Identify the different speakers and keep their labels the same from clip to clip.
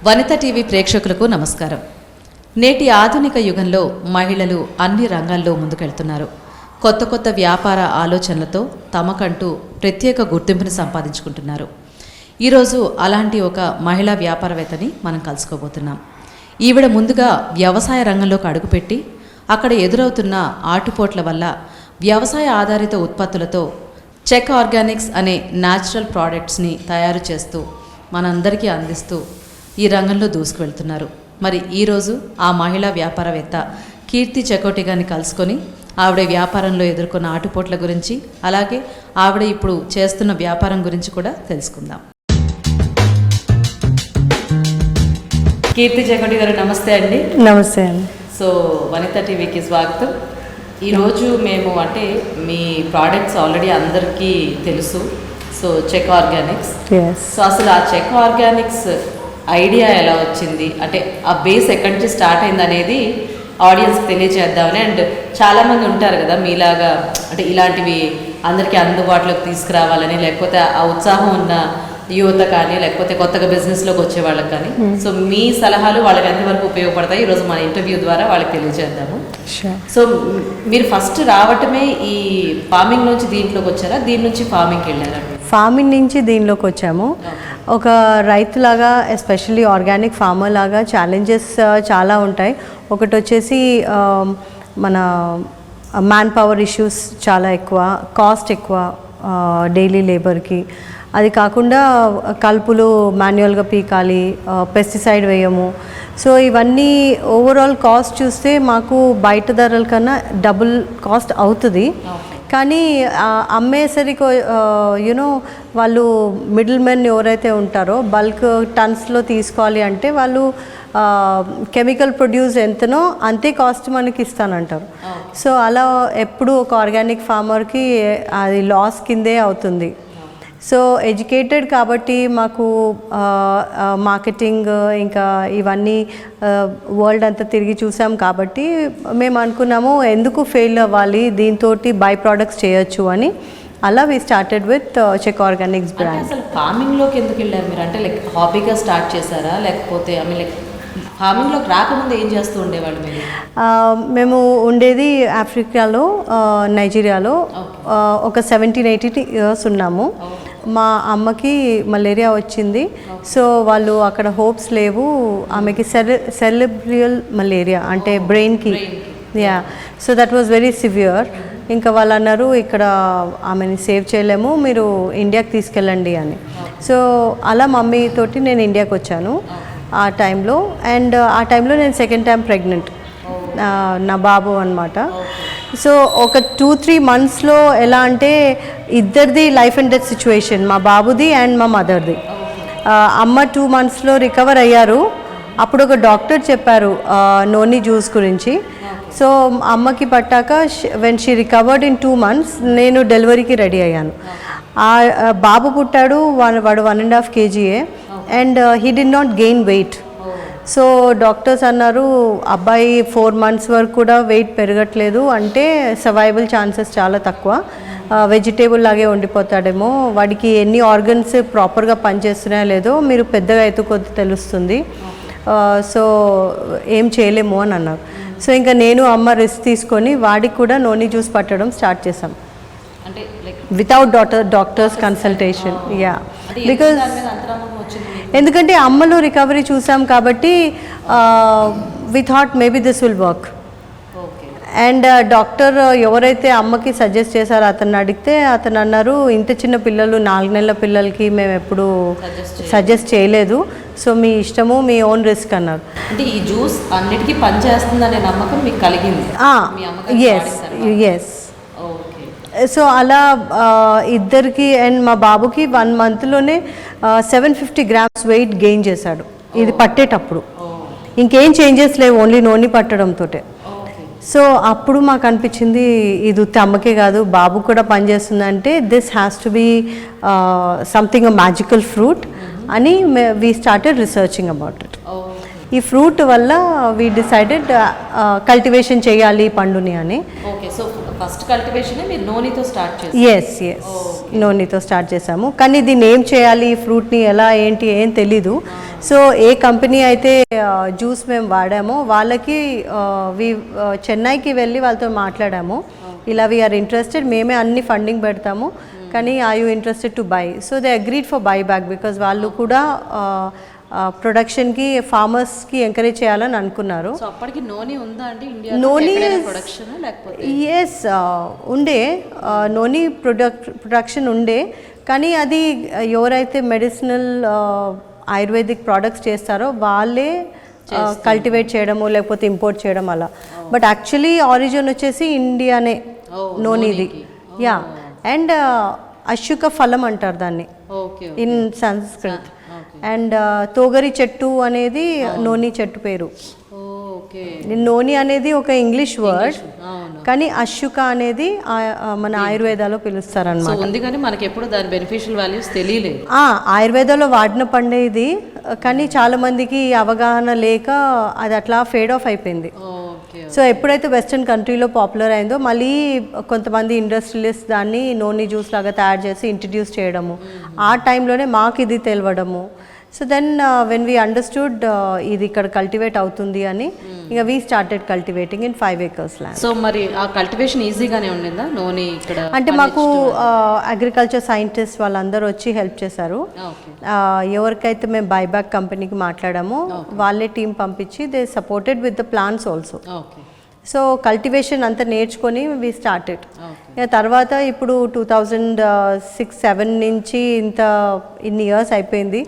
Speaker 1: వనిత TV ప్రేక్షకులకు నమస్కారం. నేటి ఆధునిక యుగంలో మహిళలు అన్ని రంగాల్లో ముందుకెళ్తున్నారు. కొత్త కొత్త వ్యాపార ఆలోచనలతో తమకంటూ ప్రత్యేక గుర్తింపుని సంపాదించుకుంటున్నారు. ఈరోజు అలాంటి ఒక మహిళా వ్యాపారవేత్తని మనం కలుసుకోబోతున్నాం. ఈవిడ ముందుగా వ్యవసాయ రంగంలోకి అడుగుపెట్టి అక్కడ ఎదురవుతున్న ఆటుపోట్ల వల్ల వ్యవసాయ ఆధారిత ఉత్పత్తులతో చెక్ ఆర్గానిక్స్ అనే న్యాచురల్ ప్రోడక్ట్స్ని తయారు చేస్తూ మనందరికీ అందిస్తూ ఈ రంగంలో దూసుకువెళ్తున్నారు. మరి ఈరోజు ఆ మహిళా వ్యాపారవేత్త కీర్తి చకోటి గారిని కలుసుకొని ఆవిడ వ్యాపారంలో ఎదుర్కొన్న ఆటుపోట్ల గురించి, అలాగే ఆవిడ ఇప్పుడు చేస్తున్న వ్యాపారం గురించి కూడా తెలుసుకుందాం. కీర్తి చకోటి గారు నమస్తే అండి.
Speaker 2: నమస్తే అండి.
Speaker 1: సో వనిత టీవీకి స్వాగతం. ఈరోజు మేము మీ ప్రోడక్ట్స్ ఆల్రెడీ అందరికీ తెలుసు. So check Organics. సో అసలు ఆ చెక్ ఆర్గానిక్స్ ఐడియా ఎలా వచ్చింది, ఆ బేస్ ఎక్కడి నుంచి స్టార్ట్ అయింది అనేది ఆడియన్స్కి తెలియజేద్దామని. అండ్ చాలామంది ఉంటారు కదా మీలాగా, ఇలాంటివి అందరికీ అందుబాటులోకి తీసుకురావాలని, లేకపోతే ఆ ఉత్సాహం ఉన్న యువత కానీ, లేకపోతే కొత్తగా బిజినెస్లోకి వచ్చే వాళ్ళకి కానీ. సో మీ సలహాలు వాళ్ళకి ఎంతవరకు ఉపయోగపడతాయి ఈరోజు మన ఇంటర్వ్యూ ద్వారా వాళ్ళకి తెలియజేద్దాము. సో మీరు ఫస్ట్ రావటమే ఈ ఫార్మింగ్ నుంచి దీంట్లోకి వచ్చారా, దీని నుంచి ఫార్మింగ్కి వెళ్ళారా?
Speaker 2: ఫార్మింగ్ నుంచి దీనిలోకి వచ్చాము. ఒక రైతులాగా, ఎస్పెషల్లీ ఆర్గానిక్ ఫార్మర్ లాగా ఛాలెంజెస్ చాలా ఉంటాయి. ఒకటి వచ్చేసి మన మ్యాన్ పవర్ ఇష్యూస్ చాలా ఎక్కువ, కాస్ట్ ఎక్కువ డైలీ లేబర్కి. అది కాకుండా కలుపులు మాన్యువల్గా పీకాలి, పెస్టిసైడ్ వేయము. సో ఇవన్నీ ఓవరాల్ కాస్ట్ చూస్తే మాకు బయట ధరల కన్నా డబుల్ కాస్ట్ అవుతుంది. కానీ అమ్మేసరికి వాళ్ళు మిడిల్ మెన్ ఎవరైతే ఉంటారో బల్క్ టన్స్లో తీసుకోవాలి అంటే వాళ్ళు కెమికల్ ప్రొడ్యూస్ ఎంతనో అంతే కాస్ట్ మనకి ఇస్తానంటారు. సో అలా ఎప్పుడు ఒక ఆర్గానిక్ ఫార్మర్కి అది లాస్ కిందే అవుతుంది. సో ఎడ్యుకేటెడ్ కాబట్టి మాకు మార్కెటింగ్ ఇంకా ఇవన్నీ వరల్డ్ అంతా తిరిగి చూసాం కాబట్టి మేము అనుకున్నాము ఎందుకు ఫెయిల్ అవ్వాలి, దీంతో బై ప్రోడక్ట్స్ చేయొచ్చు అని. అలా we started with check organics brand.
Speaker 1: అసలు ఫార్మింగ్లోకి ఎందుకు వెళ్ళారు మీరు? లైక్ హాబీగా స్టార్ట్ చేశారా, లేకపోతే ఫార్మింగ్లోకి రాకముందు ఏం చేస్తూ ఉండేవాళ్ళు మీరు?
Speaker 2: మేము ఉండేది ఆఫ్రికాలో, నైజీరియాలో. ఒక 17-18 ఇయర్స్ ఉన్నాము. మా అమ్మకి మలేరియా వచ్చింది. సో వాళ్ళు అక్కడ హోప్స్ లేవు. ఆమెకి సెరెబ్రల్ మలేరియా అంటే బ్రెయిన్కి. So that was very severe. ఇంకా వాళ్ళు అన్నారు ఇక్కడ ఆమెని సేవ్ చేయలేము, మీరు ఇండియాకి తీసుకెళ్ళండి అని. సో అలా మమ్మీతోటి నేను ఇండియాకి వచ్చాను ఆ టైంలో. అండ్ ఆ టైంలో నేను సెకండ్ టైం ప్రెగ్నెంట్, నా బాబు అనమాట. సో ఒక 2-3 monthsలో ఎలా అంటే ఇద్దరిది లైఫ్ అండ్ డెత్ సిచ్యువేషన్, మా బాబుది అండ్ మా మదర్ది. అమ్మ 2 monthsలో రికవర్ అయ్యారు. అప్పుడు ఒక డాక్టర్ చెప్పారు నోని జ్యూస్ గురించి. సో అమ్మకి పట్టాక when she recovered in 2 months నేను డెలివరీకి రెడీ అయ్యాను. బాబు పుట్టాడు, వాడు 1.5 kg and he did not gain weight. So doctors అన్నారు అబ్బాయి 4 months వరకు కూడా వెయిట్ పెరగట్లేదు, అంటే సర్వైవల్ ఛాన్సెస్ చాలా తక్కువ, వెజిటేబుల్ లాగే ఉండిపోతాడేమో, వాడికి ఎన్ని ఆర్గన్స్ ప్రాపర్గా పనిచేస్తున్నాయో లేదో మీరు పెద్దగా అయితే కొద్ది తెలుస్తుంది, సో ఏం చేయలేము అని అన్నారు. సో ఇంకా నేను అమ్మ రిస్క్ తీసుకొని వాడికి కూడా నోని జ్యూస్ పట్టడం స్టార్ట్ చేసాం, వితౌట్ డాక్టర్స్ కన్సల్టేషన్. బికాజ్ ఎందుకంటే అమ్మలో రికవరీ చూసాం కాబట్టి we thought maybe this will work. And doctor ఎవరైతే అమ్మకి సజెస్ట్ చేశారో అతన్ని అడిగితే అతను అన్నారు ఇంత చిన్న పిల్లలు 4 నెలల పిల్లలకి మేము ఎప్పుడు సజెస్ట్ చేయలేదు, సో మీ ఇష్టము, మీ ఓన్ రిస్క్ అన్నారు.
Speaker 1: అంటే ఈ జ్యూస్ అన్నిటికీ పనిచేస్తుందనే నమ్మకం మీకు కలిగింది?
Speaker 2: ఎస్. సో అలా ఇద్దరికి అండ్ మా బాబుకి 1 monthలోనే 750 grams వెయిట్ గెయిన్ చేశాడు. ఇది పట్టేటప్పుడు ఇంకేం చేంజెస్ లేవు, ఓన్లీ నోని పట్టడంతో. సో అప్పుడు మాకు అనిపించింది ఇది అమ్మకే కాదు బాబు కూడా పనిచేస్తుందంటే this has to be something a magical fruit అని we started researching about it. ఈ ఫ్రూట్ వల్ల వీ డిసైడెడ్ కల్టివేషన్ చేయాలి ఈ పండుని అని.
Speaker 1: ఓకే, సో ఫస్ట్ కల్టివేషన్ మీరు నోనితో స్టార్ట్ చేసి?
Speaker 2: ఎస్ నోనితో స్టార్ట్ చేసాము, కానీ దీన్ని ఏం చేయాలి, ఈ ఫ్రూట్ని ఎలా ఏంటి ఏం తెలీదు. సో ఏ కంపెనీ అయితే జ్యూస్ మేము వాడామో వాళ్ళకి చెన్నైకి వెళ్ళి వాళ్ళతో మాట్లాడాము, ఇలా వీఆర్ ఇంట్రెస్టెడ్, మేమే అన్ని ఫండింగ్ పెడతాము, కానీ are you interested to buy? So they agreed for buy back because వాళ్ళు కూడా ప్రొడక్షన్కి ఫార్మర్స్కి ఎంకరేజ్ చేయాలని అనుకున్నారు.
Speaker 1: సో అప్పటికి నోని ఉందా అండి ఇండియా?
Speaker 2: నోని
Speaker 1: ప్రొడక్షన్ లేకపోతే?
Speaker 2: ఎస్ ఉండే, నోని ప్రొడక్షన్ ఉండే, కానీ అది ఎవరైతే మెడిసినల్ ఆయుర్వేదిక్ ప్రోడక్ట్స్ చేస్తారో వాళ్ళే కల్టివేట్ చేయడము లేకపోతే ఇంపోర్ట్ చేయడం అలా. బట్ యాక్చువల్లీ ఆరిజిన్ వచ్చేసి ఇండియానే నోనిది. యా, అండ్ అశుక ఫలం అంటారు దాన్ని ఇన్ సంస్కృత్. అండ్ తోగరి చెట్టు అనేది నోని చెట్టు పేరు. నోని అనేది ఒక ఇంగ్లీష్ వర్డ్, కానీ అశుక అనేది మన ఆయుర్వేదాలో పిలుస్తారు అన్నమాట.
Speaker 1: ఉంది కానీ మనకి ఎప్పుడు దాని బెనిఫిషియల్ వాల్యూస్ తెలియలేదు.
Speaker 2: ఆయుర్వేదంలో వాడిన పండే ఇది, కానీ చాలా మందికి అవగాహన లేక అది అట్లా ఫేడ్ ఆఫ్ అయిపోయింది. సో ఎప్పుడైతే వెస్ట్రన్ కంట్రీలో పాపులర్ అయిందో మళ్ళీ కొంతమంది ఇండస్ట్రియలిస్ట్ దాన్ని నోని జ్యూస్ లాగా తయారు చేసి ఇంట్రడ్యూస్ చేయడము, ఆ టైంలోనే మాకు ఇది తెలియడము. So then when we understood ఇది ఇక్కడ కల్టివేట్ అవుతుంది అని, ఇంకా we started cultivating in 5 acres land.
Speaker 1: So మరి ఆ కల్టివేషన్ ఈజీగానే ఉండిందా నోని ఇక్కడ?
Speaker 2: అంటే మాకు అగ్రికల్చర్ సైంటిస్ట్ వాళ్ళందరూ వచ్చి హెల్ప్ చేశారు. ఎవరికైతే మేము బైబ్యాక్ కంపెనీకి మాట్లాడామో వాళ్ళే టీం పంపించి they supported with the plans also. So cultivation అంతా నేర్చుకొని వీ స్టార్టెడ్. తర్వాత ఇప్పుడు 2006-07 నుంచి ఇన్ని ఇయర్స్ అయిపోయింది,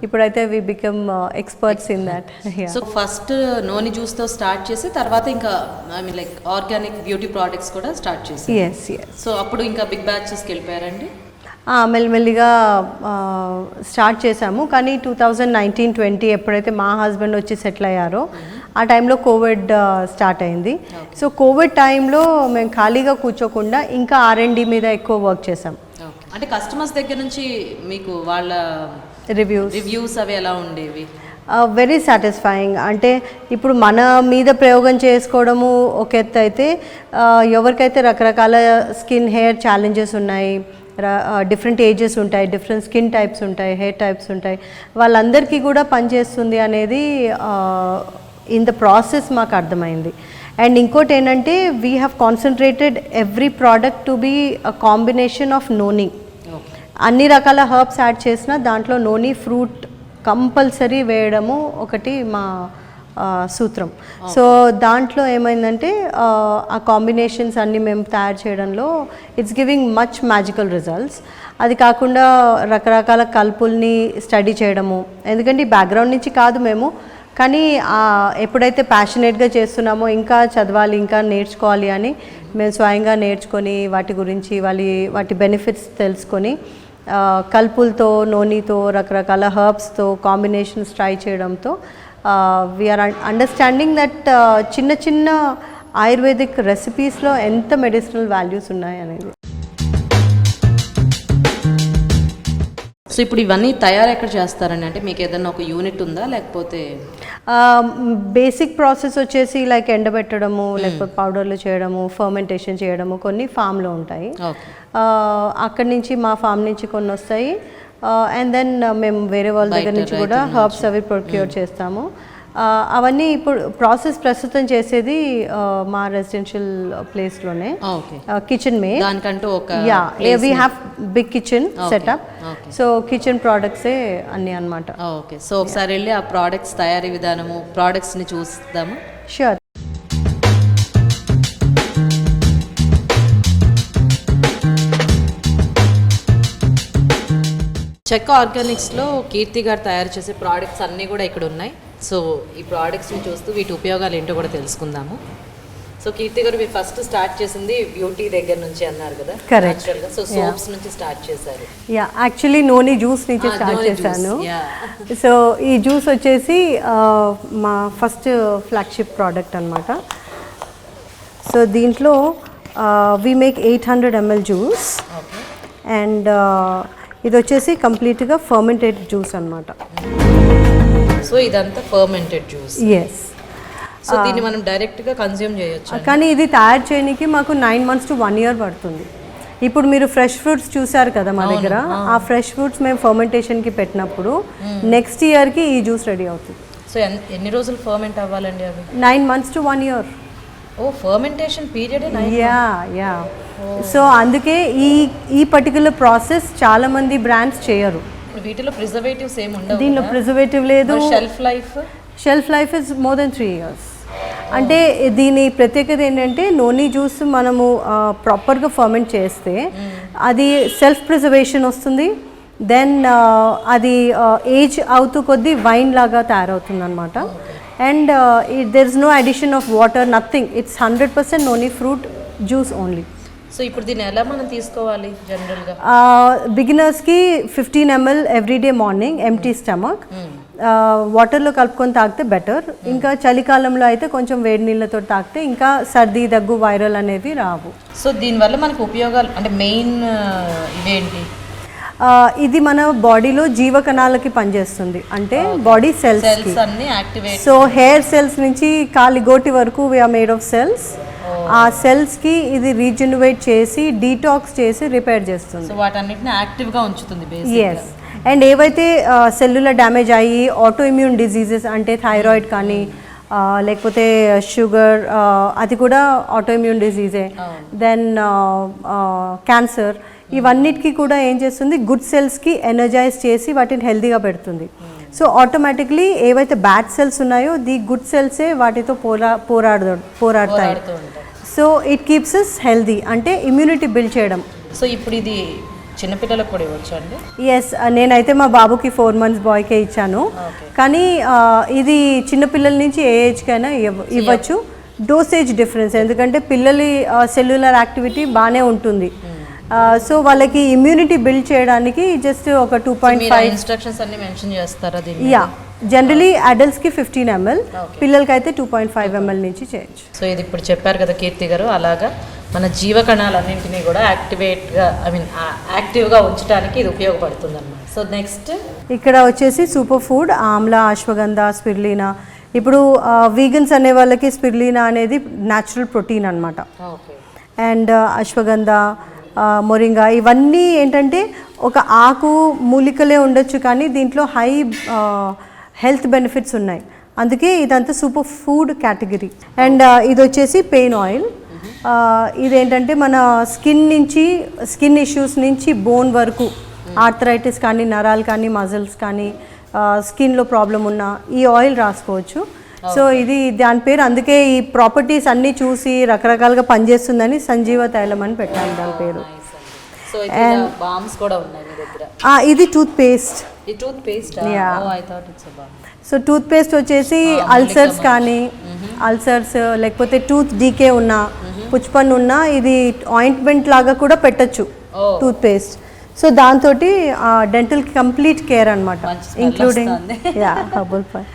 Speaker 2: ఇప్పుడైతే we become experts in that.
Speaker 1: So first noni జ్యూస్తో స్టార్ట్ చేసి తర్వాత ఇంకా I mean like organic beauty products కూడా స్టార్ట్ చేసి?
Speaker 2: ఎస్.
Speaker 1: సో అప్పుడు ఇంకా బిగ్ బ్యాచెస్కి వెళ్ళిపోయారండి?
Speaker 2: మెల్లిమెల్లిగా స్టార్ట్ చేశాము, కానీ 2019-20 ఎప్పుడైతే మా హస్బెండ్ వచ్చి సెటిల్ అయ్యారో ఆ టైంలో కోవిడ్ స్టార్ట్ అయింది. సో కోవిడ్ టైంలో మేము ఖాళీగా కూర్చోకుండా ఇంకా R&D మీద ఎక్కువ వర్క్ చేసాం.
Speaker 1: అంటే కస్టమర్స్ దగ్గర నుంచి మీకు వాళ్ళ రివ్యూస్ అవి ఎలా ఉండేవి?
Speaker 2: Very satisfying. అంటే ఇప్పుడు మన మీద ప్రయోగం చేసుకోవడము ఒక ఎత్తు అయితే, ఎవరికైతే రకరకాల స్కిన్ హెయిర్ ఛాలెంజెస్ ఉన్నాయి, డిఫరెంట్ ఏజెస్ ఉంటాయి, డిఫరెంట్ స్కిన్ టైప్స్ ఉంటాయి, హెయిర్ టైప్స్ ఉంటాయి, వాళ్ళందరికీ కూడా పనిచేస్తుంది అనేది ఇన్ ద ప్రాసెస్ మాకు అర్థమైంది. అండ్ ఇంకోటి ఏంటంటే we have concentrated every product to be a combination of noni. అన్ని రకాల హర్బ్స్ యాడ్ చేసిన దాంట్లో నోని ఫ్రూట్ కంపల్సరీ వేయడము ఒకటి మా సూత్రం. సో దాంట్లో ఏమైందంటే ఆ కాంబినేషన్స్ అన్నీ మేము తయారు చేయడంలో it's giving much magical results. అది కాకుండా రకరకాల కలుపుల్ని స్టడీ చేయడము, ఎందుకంటే ఈ బ్యాక్గ్రౌండ్ నుంచి కాదు మేము, కానీ ఎప్పుడైతే ప్యాషనేట్గా చేస్తున్నామో ఇంకా చదవాలి ఇంకా నేర్చుకోవాలి అని మేము స్వయంగా నేర్చుకొని వాటి గురించి వాటి బెనిఫిట్స్ తెలుసుకొని కల్పులతో నోనితో రకరకాల హర్బ్స్తో కాంబినేషన్స్ ట్రై చేయడంతో వీఆర్ అండర్స్టాండింగ్ దట్ చిన్న చిన్న ఆయుర్వేదిక్ రెసిపీస్లో ఎంత మెడిసినల్ వాల్యూస్ ఉన్నాయి అనేది.
Speaker 1: సో ఇప్పుడు ఇవన్నీ తయారు ఎక్కడ చేస్తారండి? అంటే మీకు ఏదైనా ఒక యూనిట్ ఉందా లేకపోతే?
Speaker 2: బేసిక్ ప్రాసెస్ వచ్చేసి లైక్ ఎండబెట్టడము, లేకపోతే పౌడర్లు చేయడము, ఫర్మెంటేషన్ చేయడము కొన్ని ఫామ్లో ఉంటాయి. అక్కడి నుంచి మా ఫామ్ నుంచి కొన్ని వస్తాయి, అండ్ దెన్ మేము వేరే వాళ్ళ దగ్గర నుంచి కూడా హర్బ్స్ అవి ప్రొక్యూర్ చేస్తాము. అవన్నీ ఇప్పుడు ప్రాసెస్ ప్రస్తుతం చేసేది మా రెసిడెన్షియల్ ప్లేస్లోనే, కిచెన్ మే. Yeah, we have big kitchen setup, so kitchen ప్రోడక్ట్సే అన్నీ అన్నమాట.
Speaker 1: ఓకే, సో ఒకసారి వెళ్ళి ఆ ప్రోడక్ట్స్ తయారీ విధానము ప్రోడక్ట్స్ని చూస్తాము.
Speaker 2: షూర్.
Speaker 1: చెక్క ఆర్గానిక్స్లో కీర్తి గారు తయారు చేసే ప్రోడక్ట్స్ అన్నీ కూడా ఇక్కడ ఉన్నాయి. సో ఈ ప్రోడక్ట్స్ని చూస్తూ వీటి ఉపయోగాలు ఏంటో కూడా తెలుసుకుందాము. సో కీర్తి గారు మీరు ఫస్ట్ స్టార్ట్ చేసింది బ్యూటీ దగ్గర నుంచి అన్నారు కదా?
Speaker 2: కరెక్ట్.
Speaker 1: సో సోప్స్ నుంచి స్టార్ట్ చేశారు.
Speaker 2: యా, యాక్చువల్లీ నోని జ్యూస్ నుంచి స్టార్ట్ చేశాను. సో ఈ జ్యూస్ వచ్చేసి మా ఫస్ట్ ఫ్లాగ్షిప్ ప్రోడక్ట్ అనమాట. సో దీంట్లో we make 800 ml juice, and ఇది వచ్చేసి కంప్లీట్గా ఫర్మెంటెడ్ జ్యూస్ అనమాట.
Speaker 1: సో ఇదంతా ఫర్మెంటెడ్ జ్యూస్.
Speaker 2: ఎస్.
Speaker 1: సో దీన్ని మనం డైరెక్ట్గా కన్జ్యూమ్ చేయొచ్చు.
Speaker 2: కానీ ఇది తయారు చేయడానికి మాకు 9 months to 1 year పడుతుంది. ఇప్పుడు మీరు ఫ్రెష్ ఫ్రూట్స్ చూసారు కదా మా దగ్గర, ఆ ఫ్రెష్ ఫ్రూట్స్ మేము ఫర్మెంటేషన్కి పెట్టినప్పుడు నెక్స్ట్ ఇయర్కి ఈ జ్యూస్ రెడీ అవుతుంది.
Speaker 1: సో ఎన్ని రోజులు ఫర్మెంట్ అవ్వాలండి అవి?
Speaker 2: 9 months to 1 year.
Speaker 1: ఓ ఫర్మెంటేషన్ పీరియడ్.
Speaker 2: యా. సో అందుకే ఈ పర్టికులర్ ప్రాసెస్ చాలా మంది బ్రాండ్స్ చేయరు.
Speaker 1: వీటిలో ప్రిజర్వేటివ్స్ ఏమి ఉండవు.
Speaker 2: దీనిలో ప్రిజర్వేటివ్ లేదు.
Speaker 1: Shelf
Speaker 2: life is more than 3 years. అంటే దీని ప్రత్యేకత ఏంటంటే నోని జ్యూస్ మనము ప్రాపర్గా ఫర్మెంట్ చేస్తే అది సెల్ఫ్ ప్రిజర్వేషన్ వస్తుంది. దెన్ అది ఏజ్ అవుతూ కొద్దీ వైన్ లాగా తయారవుతుంది అనమాట. And there is no addition of water, nothing. It's 100% noni fruit juice only.
Speaker 1: So ఇప్పుడు దీన్ని ఎలా మనం తీసుకోవాలి జనరల్గా?
Speaker 2: బిగినర్స్కి 15 ml everyday morning empty stomach వాటర్లో కలుపుకొని తాగితే బెటర్. ఇంకా చలికాలంలో అయితే కొంచెం వేడి నీళ్ళతో తాగితే ఇంకా సర్ది దగ్గు వైరల్ అనేవి రావు.
Speaker 1: సో దీనివల్ల మనకు ఉపయోగాలు అంటే మెయిన్ ఇవేంటి?
Speaker 2: ఇది మన బాడీలో జీవకణాలకి పనిచేస్తుంది. అంటే బాడీ సెల్స్
Speaker 1: అన్ని యాక్టివేట్.
Speaker 2: సో హెయిర్ సెల్స్ నుంచి కాలిగోటి వరకు వీఆర్ మేడ్ ఆఫ్ సెల్స్. ఆ సెల్స్కి ఇది రీజనరేట్ చేసి డీటాక్స్ చేసి రిపేర్ చేస్తుంది.
Speaker 1: సో వాటన్నిటిని యాక్టివ్గా ఉంచుతుంది.
Speaker 2: ఎస్. అండ్ ఏవైతే సెల్యులర్ డ్యామేజ్ అయ్యి ఆటో ఇమ్యూన్ డిజీజెస్ అంటే థైరాయిడ్ కానీ లేకపోతే షుగర్, అది కూడా ఆటో ఇమ్యూన్ డిజీజే. దెన్ క్యాన్సర్, ఇవన్నిటికీ కూడా ఏం చేస్తుంది, గుడ్ సెల్స్కి ఎనర్జైజ్ చేసి వాటిని హెల్తీగా పెడుతుంది. సో ఆటోమేటిక్లీ ఏవైతే బ్యాడ్ సెల్స్ ఉన్నాయో ది గుడ్ సెల్సే వాటితో పోరాడతాయి. So it keeps us healthy, అంటే ఇమ్యూనిటీ బిల్డ్ చేయడం.
Speaker 1: సో ఇప్పుడు ఇది చిన్నపిల్లలకు కూడా ఇవ్వచ్చు అండి?
Speaker 2: ఎస్, నేనైతే మా బాబుకి 4 months బాయ్కే ఇచ్చాను. కానీ ఇది చిన్నపిల్లల నుంచి ఏ ఏజ్కైనా ఇవ్వచ్చు. డోసేజ్ డిఫరెన్స్, ఎందుకంటే పిల్లలి సెల్యులర్ యాక్టివిటీ బాగానే ఉంటుంది. సో వాళ్ళకి ఇమ్యూనిటీ బిల్డ్ చేయడానికి జస్ట్ ఒక 2.5
Speaker 1: ఇన్స్ట్రక్షన్స్ అన్ని మెన్షన్ చేస్తారా?
Speaker 2: యా, జనరలీ అడల్ట్స్కి 15 ml, పిల్లలకి అయితే 2.5 ml నుంచి చేయొచ్చు.
Speaker 1: సో ఇది ఇప్పుడు చెప్పారు కదా కీర్తి గారు, అలాగా మన జీవకణాలన్నింటినీ కూడా యాక్టివ్గా ఉంచడానికి ఇది ఉపయోగపడుతుంది అన్నమాట. సో నెక్స్ట్
Speaker 2: ఇక్కడ వచ్చేసి super food Amla, ashwagandha, spirulina. ఇప్పుడు వీగన్స్ అనే వాళ్ళకి స్పిరులినా అనేది న్యాచురల్ ప్రోటీన్ అనమాట. అండ్ అశ్వగంధ, మొరింగా, ఇవన్నీ ఏంటంటే ఒక ఆకు మూలికలే ఉండొచ్చు కానీ దీంట్లో హై హెల్త్ బెనిఫిట్స్ ఉన్నాయి. అందుకే ఇదంతా సూపర్ ఫుడ్ కేటగిరీ. అండ్ ఇది వచ్చేసి పెయిన్ ఆయిల్. ఇదేంటంటే మన స్కిన్ ఇష్యూస్ నుంచి బోన్ వరకు, ఆర్థరైటిస్ కానీ, నరాలు కానీ, మజిల్స్ కానీ, స్కిన్లో ప్రాబ్లం ఉన్న ఈ ఆయిల్ రాసుకోవచ్చు. సో ఇది దాని పేరు, అందుకే ఈ ప్రాపర్టీస్ అన్నీ చూసి రకరకాలుగా పనిచేస్తుందని సంజీవ తైలం అని పెట్టాను దాని పేరు. ఇది toothpaste. So toothpaste వచ్చేసి అల్సర్స్ కానీ, అల్సర్స్ లేకపోతే టూత్ డీకే ఉన్నా, పుచ్చిపన్ను ఉన్నా ఇది ఆయింట్మెంట్ లాగా కూడా పెట్టచ్చు టూత్ పేస్ట్. సో దాంతో డెంటల్ కంప్లీట్ కేర్ అనమాట, including herbal fire.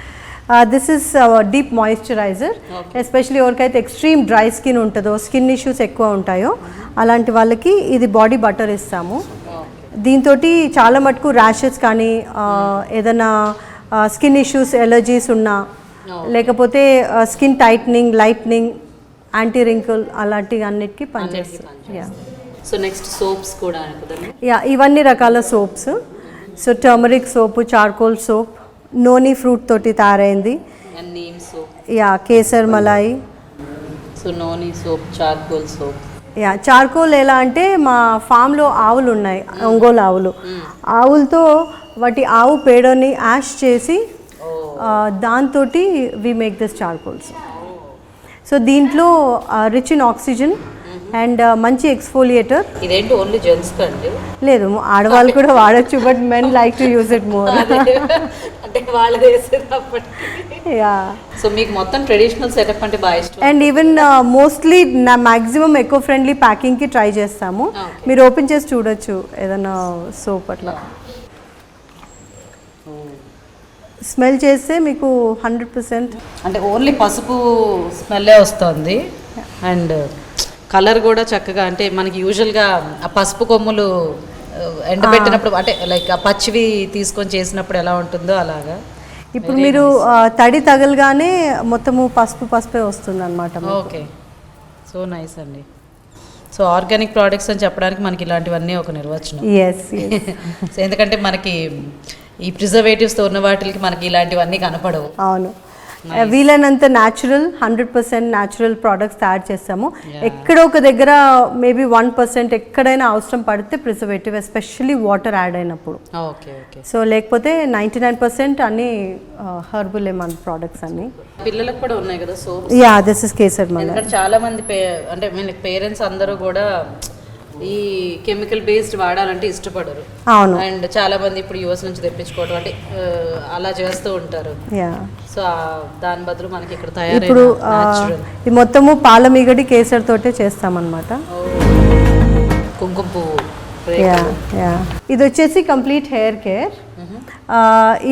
Speaker 2: This is deep moisturiser. Especially ఎవరికైతే ఎక్స్ట్రీమ్ డ్రై స్కిన్ ఉంటుందో, స్కిన్ ఇష్యూస్ ఎక్కువ ఉంటాయో అలాంటి వాళ్ళకి ఇది బాడీ బటర్ ఇస్తాము. దీంతో చాలా మటుకు ర్యాషెస్ కానీ, ఏదైనా స్కిన్ ఇష్యూస్, ఎలర్జీస్ ఉన్నా, లేకపోతే skin tightening, lightening, anti wrinkle అలాంటి అన్నిటికీ పనిచేస్తుంది.
Speaker 1: సో నెక్స్ట్ సోప్స్ కూడా,
Speaker 2: ఇవన్నీ రకాల soaps. So turmeric soap, charcoal soap, noni fruit తోటి తయారైంది. Kesar Malai.
Speaker 1: So noni soap, charcoal soap.
Speaker 2: Charcoal ఎలా అంటే మా ఫామ్లో ఆవులు ఉన్నాయి, ఒంగోలు ఆవులు. ఆవులతో వాటి ఆవు పేడని యాష్ చేసి దాంతో we make this charcoals. So దీంట్లో రిచ్ ఇన్ ఆక్సిజన్ అండ్ మంచి ఎక్స్ఫోలియేటర్.
Speaker 1: ఇదేంటి ఓన్లీ జెంట్స్ కండి?
Speaker 2: లేదు, ఆడవాళ్ళు కూడా వాడచ్చు, but men like to use it more.
Speaker 1: అంటే వాళ్ళు చేసేటప్పటికి. సో మీకు మొత్తం ట్రెడిషనల్ సెటప్ అంటే బాగా ఇష్టం.
Speaker 2: అండ్ ఈవెన్ మోస్ట్లీ నా మ్యాక్సిమం ఎకో ఫ్రెండ్లీ ప్యాకింగ్కి ట్రై చేస్తాము. మీరు ఓపెన్ చేసి చూడొచ్చు ఏదైనా సోప్ అట్లా. స్మెల్ చేస్తే మీకు 100%
Speaker 1: అంటే ఓన్లీ పసుపు స్మెల్లే వస్తుంది. అండ్ కలర్ కూడా చక్కగా, అంటే మనకి యూజువల్గా ఆ పసుపు కొమ్ములు ఎండబెట్టినప్పుడు అంటే లైక్ ఆ పచ్చివి తీసుకొని చేసినప్పుడు ఎలా ఉంటుందో అలాగా.
Speaker 2: ఇప్పుడు మీరు తడి తగలగానే మొత్తము పసుపే వస్తుంది అనమాట.
Speaker 1: ఓకే, సో నైస్ అండి. సో ఆర్గానిక్ ప్రోడక్ట్స్ అని చెప్పడానికి మనకి ఇలాంటివన్నీ ఒక నిర్వచనం.
Speaker 2: ఎస్
Speaker 1: సో ఎందుకంటే మనకి ఈ ప్రిజర్వేటివ్స్తో ఉన్న వాటికి మనకి ఇలాంటివన్నీ కనపడవు.
Speaker 2: అవును, వీలైనంత న్యాచురల్ 100% న్యాచురల్ ప్రోడక్ట్స్ తయారు చేస్తాము. ఎక్కడో ఒక దగ్గర మేబీ 1% ఎక్కడైనా అవసరం పడితే ప్రిజర్వేటివ్, ఎస్పెషల్లీ వాటర్ యాడ్ అయినప్పుడు.
Speaker 1: Okay okay.
Speaker 2: సో లేకపోతే 99% అన్ని హర్బుల్ మన ప్రోడక్ట్స్ అన్ని.
Speaker 1: పిల్లలకు కూడా ఉన్నాయి కదా soap.
Speaker 2: Yeah, this is kesar malai.
Speaker 1: ఎందుకంటే చాలా మంది అంటే పేరెంట్స్ అందరూ కూడా ఈ కెమికల్ బేస్డ్ వాడాలంటే ఇష్టపడరు.
Speaker 2: అవును.
Speaker 1: అండ్ చాలా మంది ఇప్పుడు యూఎస్ నుంచి తెప్పించుకోవడం అంటే అలా చేస్తూ ఉంటారు. సో దాని బదులు మనకి ఇక్కడ
Speaker 2: ఇప్పుడు ఇది మొత్తము పాల మీగడి కేసర్ తోటే చేస్తామన్నమాట.
Speaker 1: కుంకుమ పువ్వు.
Speaker 2: ఇది వచ్చేసి కంప్లీట్ హెయిర్ కేర్.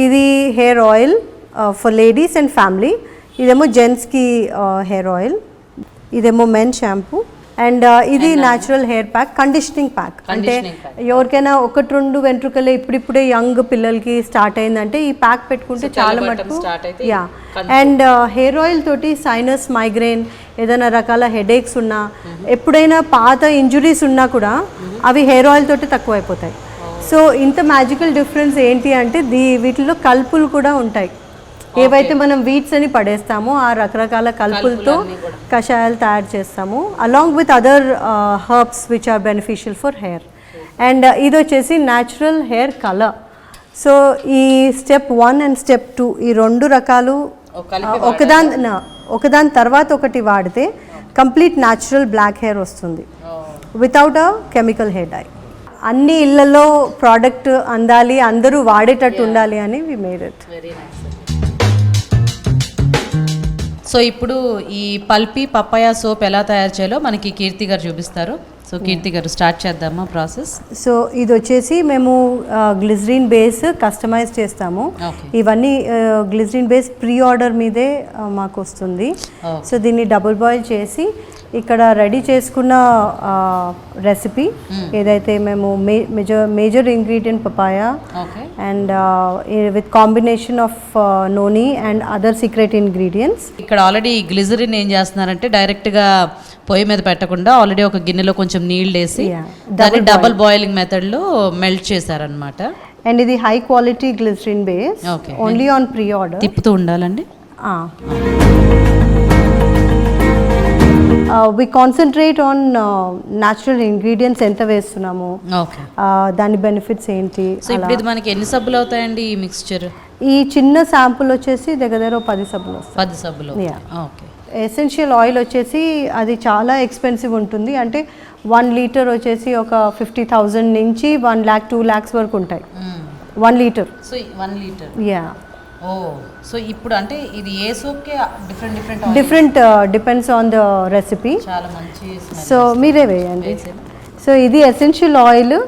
Speaker 2: ఇది hair oil for ladies and family. ఇదేమో జెంట్స్కి హెయిర్ ఆయిల్, ఇదేమో మెన్ షాంపూ. అండ్ ఇది natural hair pack, conditioning pack. అంటే ఎవరికైనా 1-2 వెంట్రుకలే ఇప్పుడిప్పుడే యంగ్ పిల్లలకి స్టార్ట్ అయిందంటే ఈ ప్యాక్ పెట్టుకుంటే చాలా మటుకు. యా, అండ్ హెయిర్ ఆయిల్ తోటి సైనస్, మైగ్రేన్, ఏదైనా రకాల హెడేక్స్ ఉన్నా, ఎప్పుడైనా పాత ఇంజురీస్ ఉన్నా కూడా అవి హెయిర్ ఆయిల్ తోటి తక్కువ అయిపోతాయి. సో ఇంత మ్యాజికల్ డిఫరెన్స్ ఏంటి అంటే వీటిలో కలుపులు కూడా ఉంటాయి. ఏవైతే మనం వీట్స్ అని పడేస్తామో ఆ రకరకాల కలుపులతో కషాయాలు తయారు చేస్తాము, along with other herbs which are beneficial for hair. And ఇది వచ్చేసి న్యాచురల్ హెయిర్ కలర్. సో ఈ స్టెప్ 1 అండ్ స్టెప్ 2 ఈ 2 రకాలు ఒకదాని తర్వాత ఒకటి వాడితే కంప్లీట్ న్యాచురల్ బ్లాక్ హెయిర్ వస్తుంది without a chemical hair dye. అన్ని ఇళ్లలో ప్రోడక్ట్ అందాలి, అందరూ వాడేటట్టు ఉండాలి అని we made it.
Speaker 1: Very nice. So ఇప్పుడు ఈ పల్పీ పపాయ సోప్ ఎలా తయారు చేయాలో మనకి కీర్తి గారు చూపిస్తారు. సో కీర్తి గారు స్టార్ట్ చేద్దామా ప్రాసెస్?
Speaker 2: సో ఇది వచ్చేసి మేము గ్లిజరిన్ బేస్ కస్టమైజ్ చేస్తాము. ఇవన్నీ గ్లిజరిన్ బేస్ ప్రీ ఆర్డర్ మీదే మాకు వస్తుంది. సో దీన్ని డబుల్ బాయిల్ చేసి ఇక్కడ రెడీ చేసుకున్న రెసిపీ ఏదైతే మేము major ingredient papaya and with combination of noni and other secret ingredients.
Speaker 1: ఇక్కడ ఆల్రెడీ గ్లిజరిన్ ఏం చేస్తున్నారంటే డైరెక్ట్గా పొయ్యి మీద పెట్టకుండా ఆల్రెడీ ఒక గిన్నెలో కొంచెం నీళ్ళు వేసి దాన్ని డబుల్ బాయిలింగ్ మెథడ్లో మెల్ట్ చేశారనమాట.
Speaker 2: అండ్ ఇది high quality glycerin base, only on pre order.
Speaker 1: తిప్పుతూ ఉండాలండి.
Speaker 2: వి కాన్సన్ట్రేట్ ఆన్ న్యాచురల్ ఇంగ్రీడియంట్స్ ఎంత వేస్తున్నాము, దాని బెనిఫిట్స్ ఏంటి.
Speaker 1: సో ఇప్పుడు ఇది మనకి ఎన్ని సబ్బులు అవుతాయండి ఈ మిక్స్చర్?
Speaker 2: ఈ చిన్న శాంపుల్ వచ్చేసి దగ్గర 10 సబ్బులు వస్తాయి.
Speaker 1: 10 సబ్బులు. ఓకే.
Speaker 2: ఎసెన్షియల్ ఆయిల్ వచ్చేసి అది చాలా ఎక్స్పెన్సివ్ ఉంటుంది. అంటే 1 లీటర్ వచ్చేసి ఒక 50,000 నుంచి 1 lakh 2 lakhs వరకు ఉంటాయి 1 litre.
Speaker 1: So 1 litre.
Speaker 2: Yeah.
Speaker 1: Oh, so ఇప్పుడు అంటే ఇది ఏ సోప్కి
Speaker 2: different depends on the recipe.
Speaker 1: చాలా మంచి.
Speaker 2: సో మీరే వేయండి. సో ఇది ఎసెన్షియల్ ఆయిల్.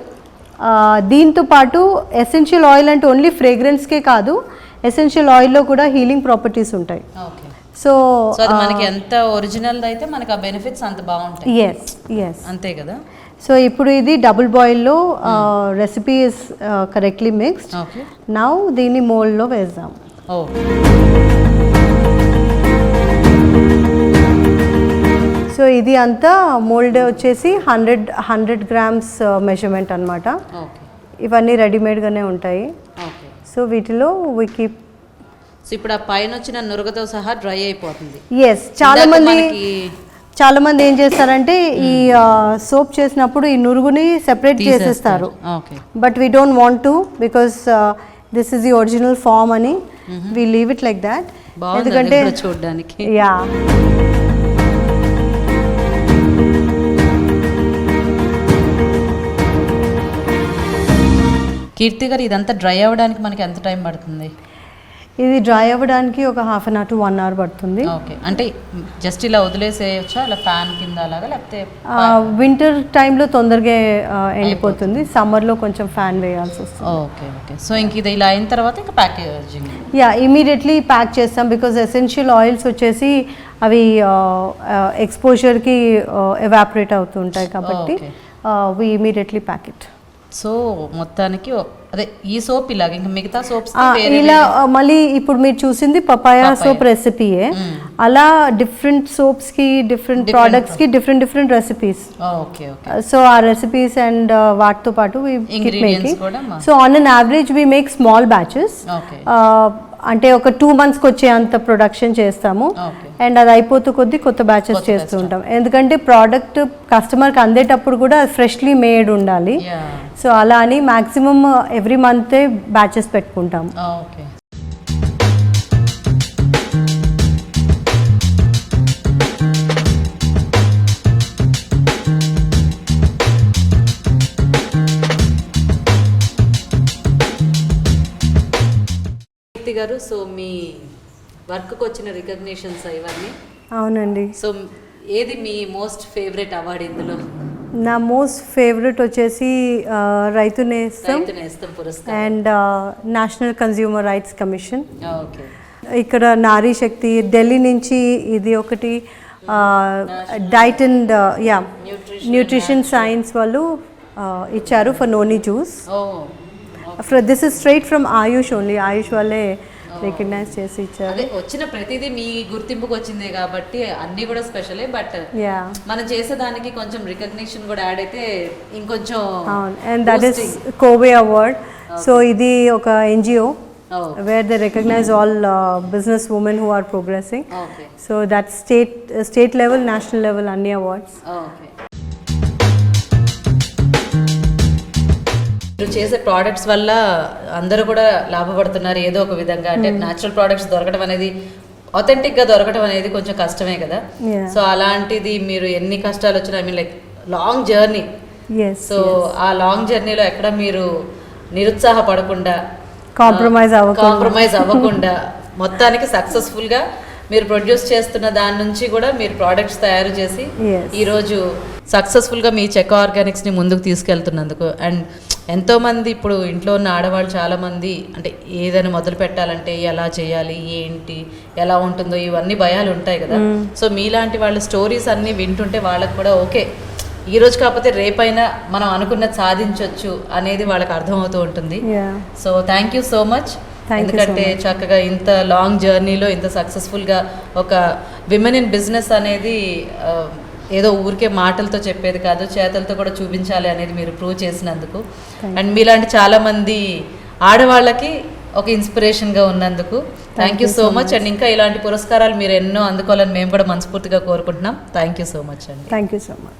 Speaker 2: దీంతో పాటు ఎసెన్షియల్ ఆయిల్ అంటే ఓన్లీ ఫ్రేగ్రెన్స్కే కాదు, ఎసెన్షియల్ ఆయిల్లో కూడా హీలింగ్ ప్రాపర్టీస్ ఉంటాయి. సో
Speaker 1: అది మనకి ఎంత ఒరిజినల్ అయితే మనకి ఆ బెనిఫిట్స్ అంత బాగుంటాయి.
Speaker 2: ఎస్
Speaker 1: అంతే కదా.
Speaker 2: సో ఇప్పుడు ఇది డబుల్ బాయిల్లో recipe is correctly mixed. Now దీన్ని మోల్డ్లో వేద్దాం. సో ఇది అంతా మోల్డ్ వచ్చేసి 100 grams మెజర్మెంట్ అనమాట. ఇవన్నీ రెడీమేడ్గానే ఉంటాయి. సో వీటిలో వి కీప్.
Speaker 1: సో ఇప్పుడు ఆ పైన వచ్చిన నురగతో సహా డ్రై అయిపోతుంది.
Speaker 2: ఎస్, చాలా మంది ఏం చేస్తారంటే ఈ సోప్ చేసినప్పుడు ఈ నురుగుని సెపరేట్ చేసేస్తారు. But we don't want to, because this is the original form అని we leave it like that. ఎందుకంటే
Speaker 1: చూడడానికి.
Speaker 2: యా.
Speaker 1: కీర్తి గారు ఇదంతా డ్రై అవ్వడానికి మనకి ఎంత టైం పడుతుంది?
Speaker 2: ఇది డ్రై అవ్వడానికి ఒక 1/2 hour to 1 hour పడుతుంది.
Speaker 1: ఓకే. అంటే జస్ట్ ఇలా వదిలేసేయచ్చా ఇలా ఫ్యాన్ కింద అలాగా, లేకపోతే
Speaker 2: వింటర్ టైంలో తొందరగా ఎండిపోతుంది, సమ్మర్లో కొంచెం ఫ్యాన్ వేయాల్సి వస్తుంది.
Speaker 1: Okay okay. సో ఇంక ఇది ఇలా అయిన తర్వాత ఇంకా ప్యాకేజింగ్.
Speaker 2: యా, ఇమీడియట్లీ ప్యాక్ చేస్తాం. బికాజ్ ఎసెన్షియల్ ఆయిల్స్ వచ్చేసి అవి ఎక్స్పోజర్కి ఎవాపరేట్ అవుతుంటాయి కాబట్టి we immediately pack it.
Speaker 1: So మొత్తానికి అదే ఈ సోప్ ఇలాగ ఇంకా మిగతా సోప్స్
Speaker 2: ఇలా మళ్ళీ ఇప్పుడు మీరు చూసింది పపాయా సోప్ రెసిపీయే. అలా డిఫరెంట్ సోప్స్ కి డిఫరెంట్ ప్రోడక్ట్స్ కి different recipes.
Speaker 1: Okay okay.
Speaker 2: So ఆ రెసిపీస్ అండ్ వాటితో పాటు
Speaker 1: ఇంగ్రీడియెంట్స్ కూడా
Speaker 2: so on an average we make small batches.
Speaker 1: Okay.
Speaker 2: అంటే ఒక 2 months వచ్చే అంత ప్రొడక్షన్ చేస్తాము. అండ్ అది అయిపోతూ కొద్దీ కొత్త బ్యాచెస్ చేస్తూ ఉంటాం. ఎందుకంటే ప్రోడక్ట్ కస్టమర్కి అందేటప్పుడు కూడా ఫ్రెష్లీ మేడ్ ఉండాలి. సో అలా అని మ్యాక్సిమం ఎవ్రీ మంతే బ్యాచెస్ పెట్టుకుంటాము.
Speaker 1: ఓకే. గారు, సో మీ వర్క్కి వచ్చిన రికగ్నిషన్స్ ఇవన్నీ.
Speaker 2: అవునండి.
Speaker 1: సో ఏది మీ మోస్ట్ ఫేవరెట్ అవార్డు ఇందులో?
Speaker 2: నా మోస్ట్ ఫేవరెట్ వచ్చేసి రైతు నేస్తం
Speaker 1: పురస్కారం
Speaker 2: and national consumer rights commission.
Speaker 1: Okay.
Speaker 2: ఇక్కడ నారీ శక్తి ఢిల్లీ నుంచి ఇది ఒకటి డైట్ అండ్ న్యూట్రిషన్ సైన్స్ వాళ్ళు ఇచ్చారు for noni juice. This is straight from Ayush only. Ayush వాళ్ళే రికగ్నైజ్ చేసి ఇచ్చారు.
Speaker 1: అదే వచ్చిన ప్రతిదీ మీ గుర్తింపుకి వచ్చిందే కాబట్టి అన్ని కూడా స్పెషలే. బట్ మనం చేసేదానికి కొంచెం రికగ్నిషన్ కూడా యాడ్ అయితే ఇంకొంచెం.
Speaker 2: అండ్ దట్ ఇస్ కోవే అవార్డ్. సో ఇది ఒక NGO where they recognize all business women who are progressing.
Speaker 1: Okay.
Speaker 2: So that's state level, national level anni awards.
Speaker 1: Okay. మీరు చేసే ప్రోడక్ట్స్ వల్ల అందరూ కూడా లాభపడుతున్నారు ఏదో ఒక విధంగా. అంటే న్యాచురల్ ప్రోడక్ట్స్ దొరకడం అనేది, ఆథెంటిక్గా దొరకడం అనేది కొంచెం కష్టమే కదా. సో అలాంటిది మీరు ఎన్ని కష్టాలు వచ్చినా, I mean like long journey. So ఆ లాంగ్ జర్నీలో ఎక్కడ మీరు నిరుత్సాహపడకుండా, కాంప్రమైజ్ అవ్వకుండా మొత్తానికి సక్సెస్ఫుల్గా మీరు ప్రొడ్యూస్ చేస్తున్న దాని నుంచి కూడా మీరు ప్రోడక్ట్స్ తయారు చేసి ఈరోజు సక్సెస్ఫుల్గా మీ చెక్క ఆర్గానిక్స్ని ముందుకు తీసుకెళ్తున్నందుకు. అండ్ ఎంతోమంది ఇప్పుడు ఇంట్లో ఉన్న ఆడవాళ్ళు చాలామంది అంటే ఏదైనా మొదలు పెట్టాలంటే ఎలా చేయాలి, ఏంటి, ఎలా ఉంటుందో ఇవన్నీ భయాలు ఉంటాయి కదా. సో మీలాంటి వాళ్ళ స్టోరీస్ అన్నీ వింటుంటే వాళ్ళకి కూడా ఓకే, ఈ రోజు కాకపోతే రేపైనా మనం అనుకున్నది సాధించవచ్చు అనేది వాళ్ళకి అర్థమవుతూ ఉంటుంది. So thank you so much. ఎందుకంటే చక్కగా ఇంత లాంగ్ జర్నీలో ఇంత సక్సెస్ఫుల్గా ఒక విమెన్ ఇన్ బిజినెస్ అనేది ఏదో ఊరికే మాటలతో చెప్పేది కాదు, చేతలతో కూడా చూపించాలి అనేది మీరు ప్రూవ్ చేసినందుకు. అండ్ మీలాంటి చాలామంది ఆడవాళ్ళకి ఒక ఇన్స్పిరేషన్గా ఉన్నందుకు thank you so much. And ఇంకా ఇలాంటి పురస్కారాలు మీరు ఎన్నో అందుకోవాలని మేము కూడా మనస్ఫూర్తిగా కోరుకుంటున్నాం. థ్యాంక్ యూ సో మచ్ అండి.
Speaker 2: Thank you so much.